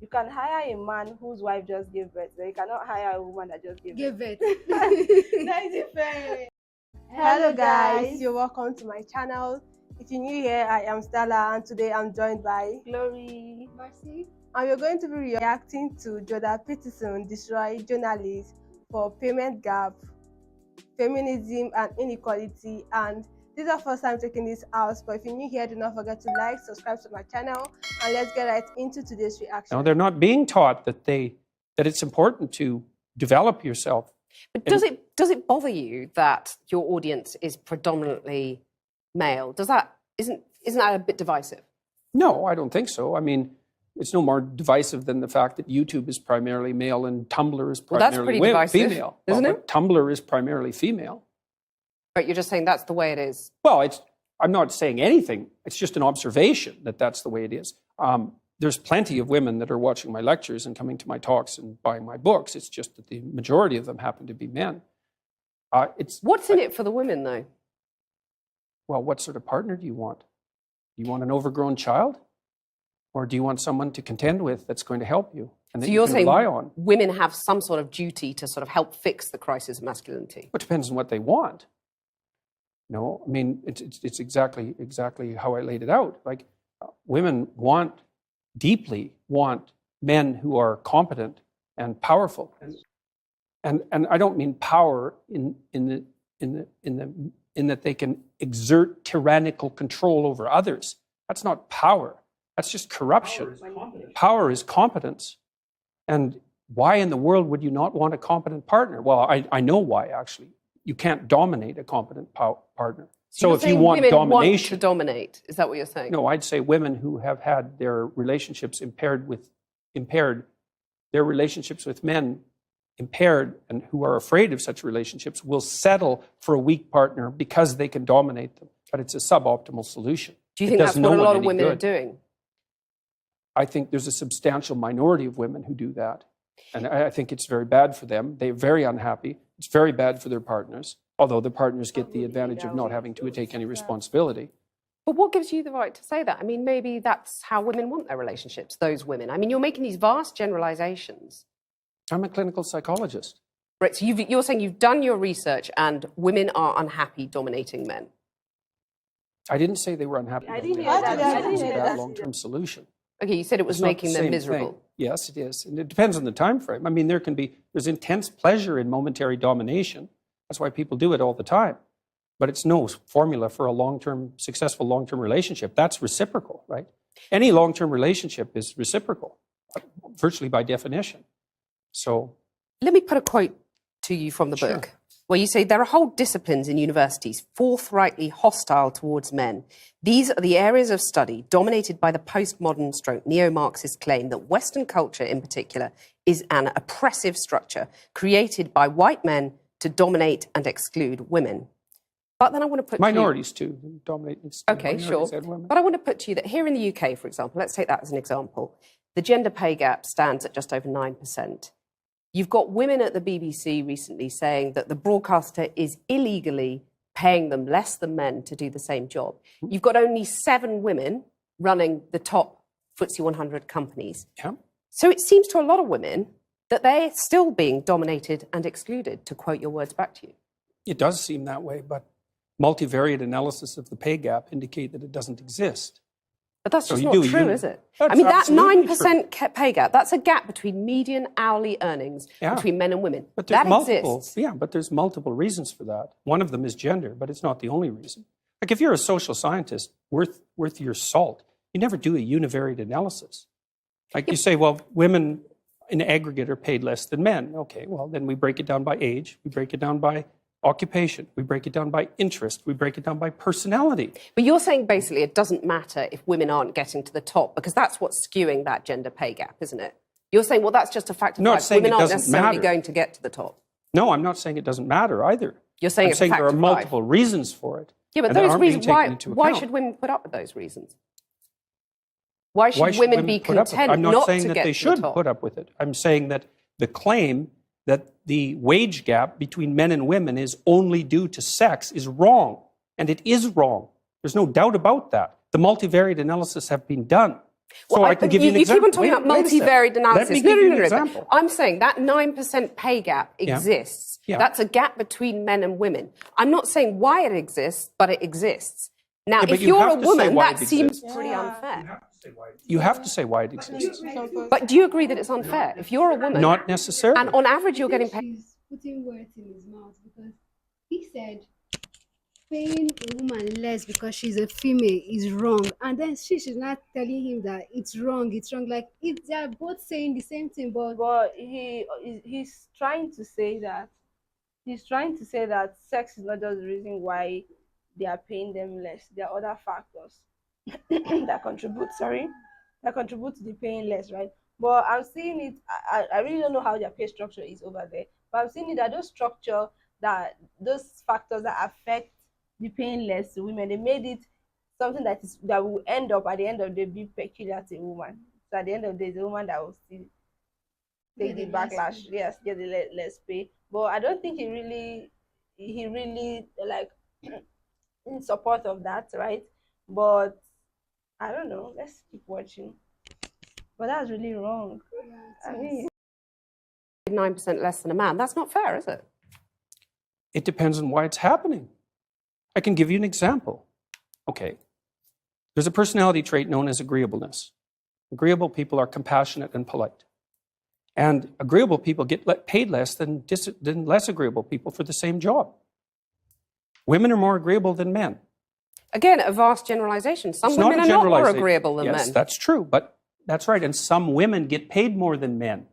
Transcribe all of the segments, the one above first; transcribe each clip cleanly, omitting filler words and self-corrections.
You can hire a man whose wife just gave birth, but you cannot hire a woman that just gave birth. That is different. Hello guys, you're welcome to my channel. If you're new here, I am Stella, and today I'm joined by Glory. Mercy. And we're going to be reacting to Jordan Peterson DESTROYS journalist for payment gap, feminism and inequality. And this is our first time taking this out, but if you're new here, do not forget to like, subscribe to my channel, and let's get right into today's reaction. No, they're not being taught that it's important to develop yourself. But does it bother you that your audience is predominantly male? Isn't that a bit divisive? No, I don't think so. I mean, it's no more divisive than the fact that YouTube is primarily male and Tumblr is primarily female. Isn't it? Tumblr is primarily female. But you're just saying that's the way it is. Well, I'm not saying anything. It's just an observation that that's the way it is. There's plenty of women that are watching my lectures and coming to my talks and buying my books. It's just that the majority of them happen to be men. What's in it for the women, though? Well, what sort of partner do you want? Do you want an overgrown child? Or do you want someone to contend with that's going to help you and that so you can rely on? Saying women have some sort of duty to sort of help fix the crisis of masculinity? It depends on what they want. No, I mean, it's exactly how I laid it out. Like, women deeply want men who are competent and powerful. And I don't mean power in that they can exert tyrannical control over others. That's not power. That's just corruption. Power is competence. And why in the world would you not want a competent partner? Well, I know why, actually. You can't dominate a competent partner. So if you want women domination, want to dominate, is that what you're saying? No, I'd say women who have had their relationships their relationships with men impaired, and who are afraid of such relationships will settle for a weak partner because they can dominate them. But it's a suboptimal solution. Do you think that's what a lot of women are doing? I think there's a substantial minority of women who do that. And I think it's very bad for them. They're very unhappy. It's very bad for their partners, although the partners get the advantage of not having to take any responsibility. But what gives you the right to say that? I mean, maybe that's how women want their relationships, those women. I mean, you're making these vast generalizations. I'm a clinical psychologist. Right, so you're saying you've done your research and women are unhappy dominating men. I didn't say they were unhappy. I didn't hear that. It was a bad long-term solution. Okay, you said it was making them miserable. Thing. Yes, it is. And it depends on the time frame. I mean, there's intense pleasure in momentary domination. That's why people do it all the time. But it's no formula for a successful long-term relationship. That's reciprocal, right? Any long-term relationship is reciprocal, virtually by definition. So let me put a quote to you from the book, where you say there are whole disciplines in universities forthrightly hostile towards men. These are the areas of study dominated by the postmodern neo-Marxist claim that Western culture in particular is an oppressive structure created by white men to dominate and exclude women. But then I want to put minorities too dominate and exclude. Okay, sure. But I want to put to you that here in the UK, for example, let's take that as an example, the gender pay gap stands at just over 9%. You've got women at the BBC recently saying that the broadcaster is illegally paying them less than men to do the same job. You've got only 7 women running the top FTSE 100 companies. Yeah. So it seems to a lot of women that they're still being dominated and excluded, to quote your words back to you. It does seem that way, but multivariate analysis of the pay gap indicate that it doesn't exist. But that's just not true, is it? That's I mean, that 9% pay gap, that's a gap between median hourly earnings between men and women. But there's that exists. Yeah, but there's multiple reasons for that. One of them is gender, but it's not the only reason. Like, if you're a social scientist worth your salt, you never do a univariate analysis. Like, you say, well, women in aggregate are paid less than men. Okay, well, then we break it down by age, we break it down by occupation, we break it down by interest, we break it down by personality. But you're saying basically it doesn't matter if women aren't getting to the top, because that's what's skewing that gender pay gap, isn't it? You're saying, well, that's just a fact of life. Women aren't necessarily going to get to the top. No, I'm not saying it doesn't matter either. You're saying it's a fact there are of multiple life. Reasons for it. Yeah, but those reasons, why should women put up with those reasons? Why should women be content I'm not not saying to that get they to the should top? put up with it. I'm saying that the claim that the wage gap between men and women is only due to sex is wrong. And it is wrong. There's no doubt about that. The multivariate analysis have been done. So I can give you an You keep example. on talking about Wait a second. multivariate analysis. Let me give you an No. example. I'm saying that 9% pay gap exists. Yeah. That's a gap between men and women. I'm not saying why it exists, but it exists. Now, Yeah, but if you you're have a to say woman, why that it seems exists. pretty unfair. You have to say why it exists. But do you agree that it's unfair? If you're a woman, Not necessarily. and on average you're getting paid. She's putting words in his mouth because he said paying a woman less because she's a female is wrong, and then she's not telling him that it's wrong. It's wrong. Like if they are both saying the same thing, But he's trying to say that sex is not just the reason why they are paying them less. There are other factors that contribute to the paying less, right? But I'm seeing it. I really don't know how their pay structure is over there, but I'm seeing it that those factors that affect the paying less to women, they made it something that will end up at the end of the day be peculiar to a woman. So at the end of the day, the woman that will still take the backlash, yes, get the less pay. But I don't think he really like in support of that, right? But I don't know. Let's keep watching. But that's really wrong. I mean, 9% less than a man. That's not fair, is it? It depends on why it's happening. I can give you an example. Okay. There's a personality trait known as agreeableness. Agreeable people are compassionate and polite. And agreeable people get paid less than less agreeable people for the same job. Women are more agreeable than men. Again, a vast generalization. Some It's women not are a not more generalization. agreeable than yes, men. that's true, but that's right. And some women get paid more than men.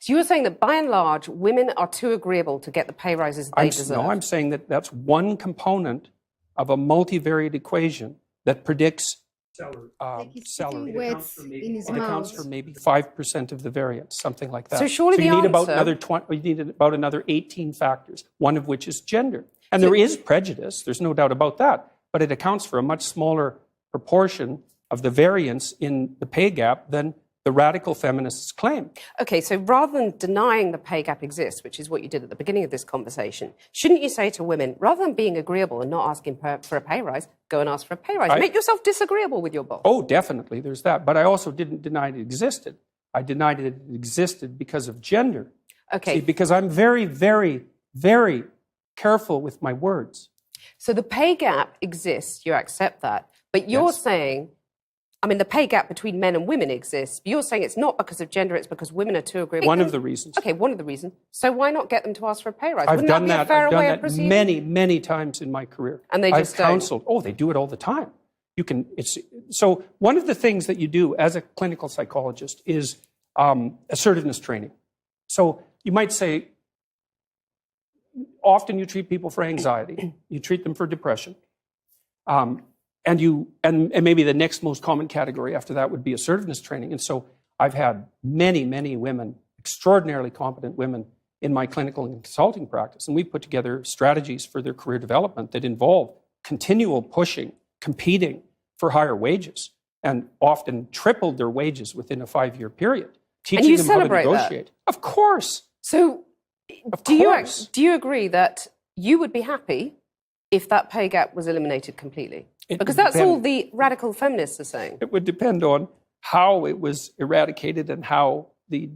So you were saying that by and large, women are too agreeable to get the pay rises they deserve. No, I'm saying that that's one component of a multivariate equation that predicts salary. putting words in his It accounts mouth. for maybe 5% of the variance, something like that. So surely you the need about answer- you need about another 18 factors, one of which is gender. And there is prejudice, there's no doubt about that, but it accounts for a much smaller proportion of the variance in the pay gap than the radical feminists claim. Okay, so rather than denying the pay gap exists, which is what you did at the beginning of this conversation, shouldn't you say to women, rather than being agreeable and not asking for a pay rise, go and ask for a pay rise? Make yourself disagreeable with your boss. Oh, definitely, there's that. But I also didn't deny it existed. I denied it existed because of gender. Okay. See, because I'm very, very, very careful with my words. So the pay gap exists, you accept that, but you're saying, I mean, the pay gap between men and women exists, but you're saying it's not because of gender, it's because women are too agreeable. One of the reasons. Okay, one of the reasons. So why not get them to ask for a pay rise? I've Wouldn't done that be a fairer I've way done of that proceeding? many, many times in my career. And they just I've don't? counseled. Oh, they do it all the time. So one of the things that you do as a clinical psychologist is assertiveness training. So you might say, often you treat people for anxiety, you treat them for depression, and maybe the next most common category after that would be assertiveness training. And so I've had many, many women, extraordinarily competent women in my clinical and consulting practice, and we put together strategies for their career development that involve continual pushing, competing for higher wages, and often tripled their wages within a 5-year period, teaching you them how to celebrate that? negotiate. Of course. So Of do course. you agree that you would be happy if that pay gap was eliminated completely? It Because would that's all depend. the radical feminists are saying. It would depend on how it was eradicated and how the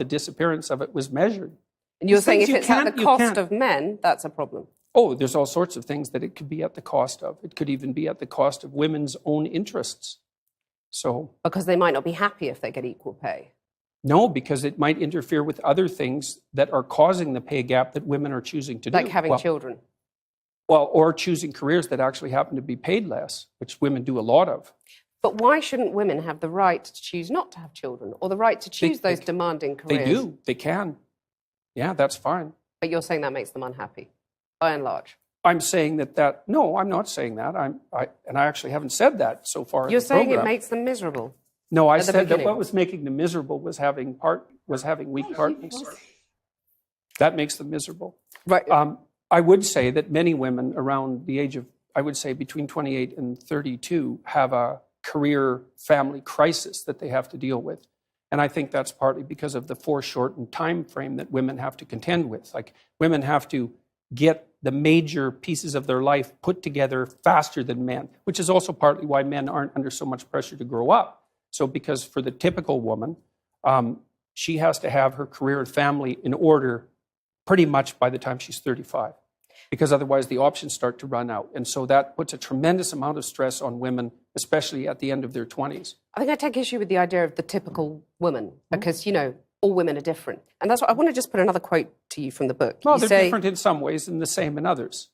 disappearance of it was measured. And you're These saying things if you it's at can't- the you cost can't- of men, that's a problem. Oh, there's all sorts of things that it could be at the cost of. It could even be at the cost of women's own interests. So, Because they might not be happy if they get equal pay. no, because it might interfere with other things that are causing the pay gap that women are choosing to do. Like having children. Well, or choosing careers that actually happen to be paid less, which women do a lot of. But why shouldn't women have the right to choose not to have children or the right to choose those demanding careers? They do. They can. Yeah, that's fine. But you're saying that makes them unhappy, by and large. I'm saying no, I'm not saying that. I actually haven't said that so far. You're in the saying it program. makes them miserable. No, I at the said that beginning. what was making them miserable was having weak partners. That makes them miserable. Right. I would say that many women around the age of, I would say between 28 and 32, have a career family crisis that they have to deal with. And I think that's partly because of the foreshortened time frame that women have to contend with. Like, women have to get the major pieces of their life put together faster than men, which is also partly why men aren't under so much pressure to grow up. So because for the typical woman, she has to have her career and family in order pretty much by the time she's 35, because otherwise the options start to run out. And so that puts a tremendous amount of stress on women, especially at the end of their 20s. I think I take issue with the idea of the typical woman because, you know, all women are different. And that's what I want to just put another quote to you from the book. Well, You they're say, different in some ways and the same in others.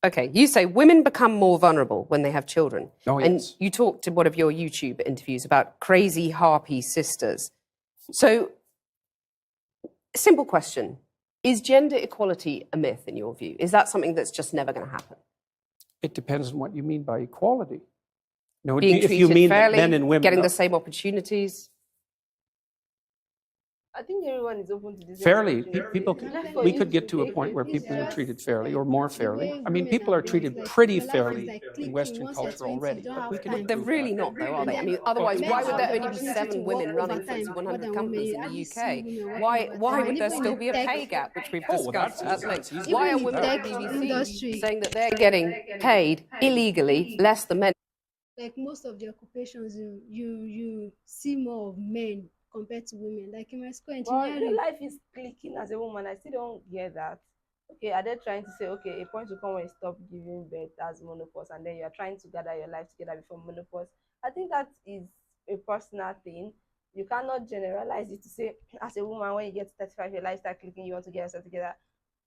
okay, you say women become more vulnerable when they have children. Oh, And yes. you talked in one of your YouTube interviews about crazy harpy sisters. So, simple question. Is gender equality a myth in your view? Is that something that's just never going to happen? It depends on what you mean by equality. No, Being if treated you mean fairly, that men and women getting the same opportunities? I think everyone is open to this. fairly, people, we could get to a point where people are treated fairly or more fairly. I mean, people are treated pretty fairly in Western culture already, but we can They're improve really that. not, though, are they? I mean, otherwise, why would there only be 7 women running FTSE 100 companies in the UK? Why would there still be a pay gap, which we've Oh, well, discussed that's at length? easy. Why are Even in women at tech the industry. BBC saying that they're getting paid illegally less than men? Like most of the occupations, you see more of men compared to women. Like in my school But your engineering, life is clicking as a woman. I still don't get that. Okay, are they trying to say, okay, a point will come when you stop giving birth as menopause, and then you're trying to gather your life together before menopause? I think that is a personal thing. You cannot generalize it to say, as a woman, when you get to 35, your life start clicking, you want to get yourself together.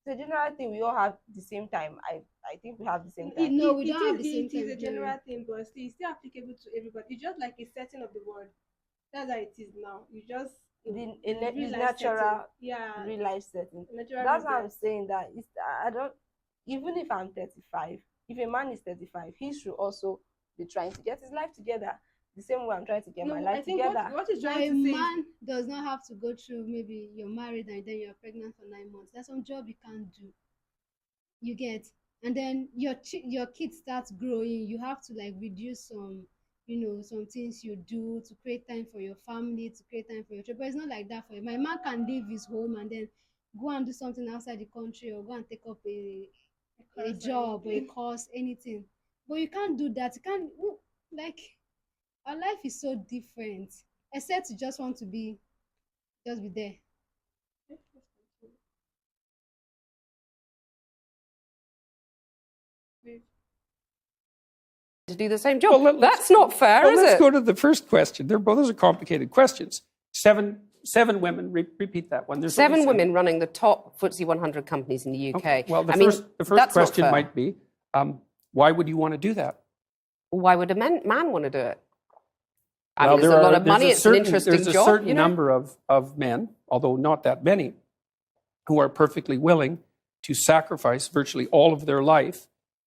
It's a general thing. We all have the same time. I think we have the same time. No, we don't have the same It is a time, general Jerry. thing, but still, it's still applicable to everybody. It's just like a setting of the word. That's how it is now. You just It's real life natural, setting. Yeah, real life setting. natural. That's why I'm rebirth. saying that it's, I don't, even if I'm 35, if a man is 35, he should also be trying to get his life together the same way I'm trying to get my No, life I think together. what he's But trying a to say is man does not have to go through, maybe you're married and then you're pregnant for 9 months. There's some job you can't do. You get, and then your kid starts growing. You have to like reduce some, some things you do to create time for your family, to create time for your children. But it's not like that for you. My man can leave his home and then go and do something outside the country, or go and take up a job or a course, anything. But you can't do that. You can't, like, our life is so different. Except you just want to just be there. To do the same job. That's not fair, is let's it? go to the first question. Those are complicated questions. Seven women. Repeat that one. There's only 7 women running the top FTSE 100 companies in the UK. Okay. Well, the I mean, first that's not question fair. might be, why would you want to do that? Why would a man want to do it? I Well, mean, there's a lot of money. It's an interesting there's a job. certain number of men, although not that many, who are perfectly willing to sacrifice virtually all of their life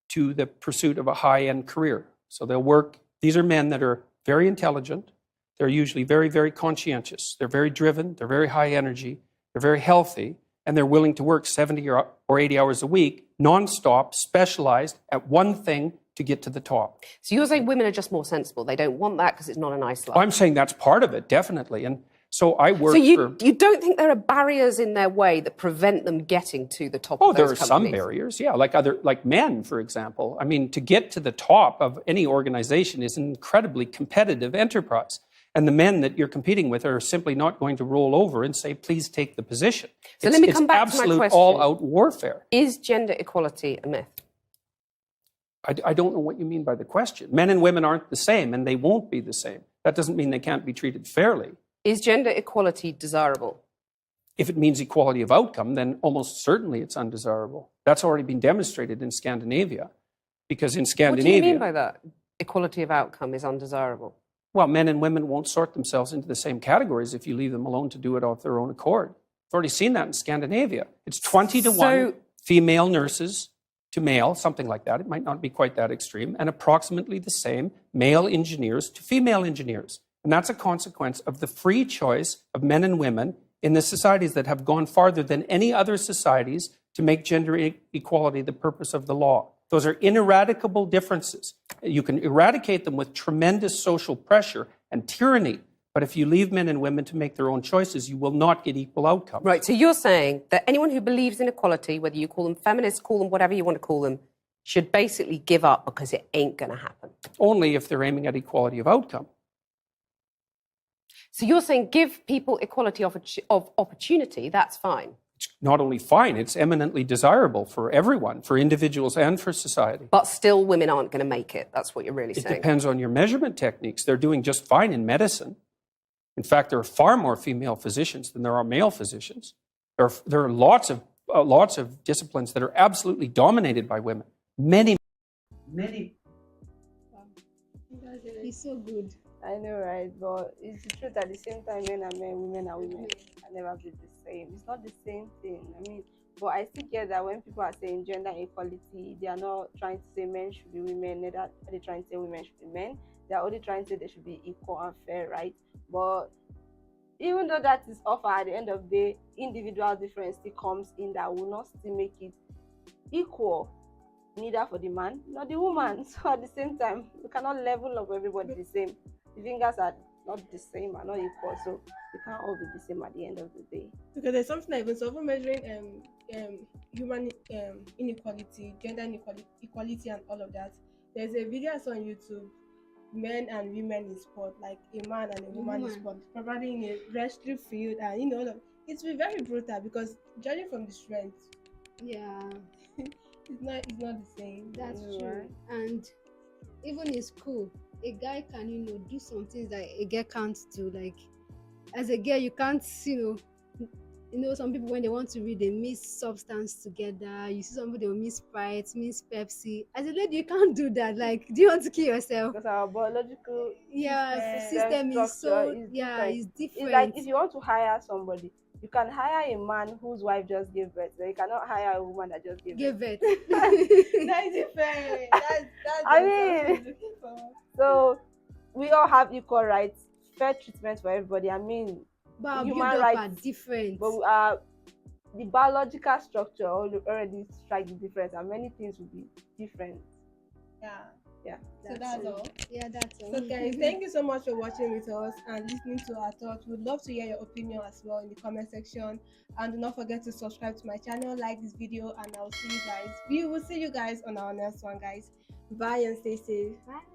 to the pursuit of a high-end career. So they'll work. These are men that are very intelligent. They're usually very, very conscientious. They're very driven. They're very high energy. They're very healthy. And they're willing to work 70 or 80 hours a week, nonstop, specialized at one thing to get to the top. So you're saying women are just more sensible. They don't want that because it's not a nice life. I'm saying that's part of it, definitely. And so I work So you for... you don't think there are barriers in their way that prevent them getting to the top Oh, of there those are some companies? barriers, yeah, like men, for example. I mean, to get to the top of any organization is an incredibly competitive enterprise. And the men that you're competing with are simply not going to roll over and say, please take the position. So let me come back to my absolute question. all-out warfare. Is gender equality a myth? I don't know what you mean by the question. Men and women aren't the same, and they won't be the same. That doesn't mean they can't be treated fairly. Is gender equality desirable? If it means equality of outcome, then almost certainly it's undesirable. That's already been demonstrated in Scandinavia. Because in What Scandinavia... do you mean by that? Equality of outcome is undesirable. Well, men and women won't sort themselves into the same categories if you leave them alone to do it of their own accord. I've already seen that in Scandinavia. It's 20 to 1 female nurses to male, something like that. It might not be quite that extreme. And approximately the same male engineers to female engineers. And that's a consequence of the free choice of men and women in the societies that have gone farther than any other societies to make gender equality the purpose of the law. Those are ineradicable differences. You can eradicate them with tremendous social pressure and tyranny. But if you leave men and women to make their own choices, you will not get equal outcomes. Right, so you're saying that anyone who believes in equality, whether you call them feminists, call them whatever you want to call them, should basically give up because it ain't going to happen. Only if they're aiming at equality of outcome. So you're saying give people equality of opportunity, that's fine. It's not only fine, it's eminently desirable for everyone, for individuals and for society. But still women aren't going to make it. That's what you're really It saying. depends on your measurement techniques. They're doing just fine in medicine. In fact, there are far more female physicians than there are male physicians. There are lots of disciplines that are absolutely dominated by women. Many. He's so good. I know, right? But it's the truth. At the same time, men are men, women are women. Can never be the same. It's not the same thing. I mean, but I still get that when people are saying gender equality, they are not trying to say men should be women, neither are they trying to say women should be men. They are only trying to say they should be equal and fair, right? But even though that is offered, at the end of the day, individual difference still comes in that will not still make it equal, neither for the man nor the woman. So at the same time, we cannot level up everybody the same. The fingers are not the same, are not equal, so we can't all be the same at the end of the day. Because there's something that even so for measuring human inequality, gender equality, and all of that. There's a video I saw on YouTube, men and women in sport, like a man and a woman in sport, probably in a wrestling field, and all of it's been very brutal because judging from the strength, Yeah, it's not the same. that's Yeah. true. And even in school, a guy can, do some things that a girl can't do. Like, as a girl, you can't, some people, when they want to read, they mix substance together. You see somebody will mix Sprite, mix Pepsi. As a lady, you can't do that. Like, do you want to kill yourself? Because our biological System is so, structure is it's different. different. It's like if you want to hire somebody, you can hire a man whose wife just gave birth, but you cannot hire a woman that just gave Give birth. it. That is different. That's I the mean- example I'm looking for. So we all have equal rights, fair treatment for everybody. I mean, But our human build-up are rights, different. but the biological structure already strikes the difference, and many things will be different. Yeah. So That's that's it. all. Yeah, that's all. So guys, thank you so much for watching with us and listening to our thoughts. We'd love to hear your opinion as well in the comment section. And do not forget to subscribe to my channel, like this video, and I'll see you guys. We will see you guys on our next one, guys. Bye and stay safe. Bye.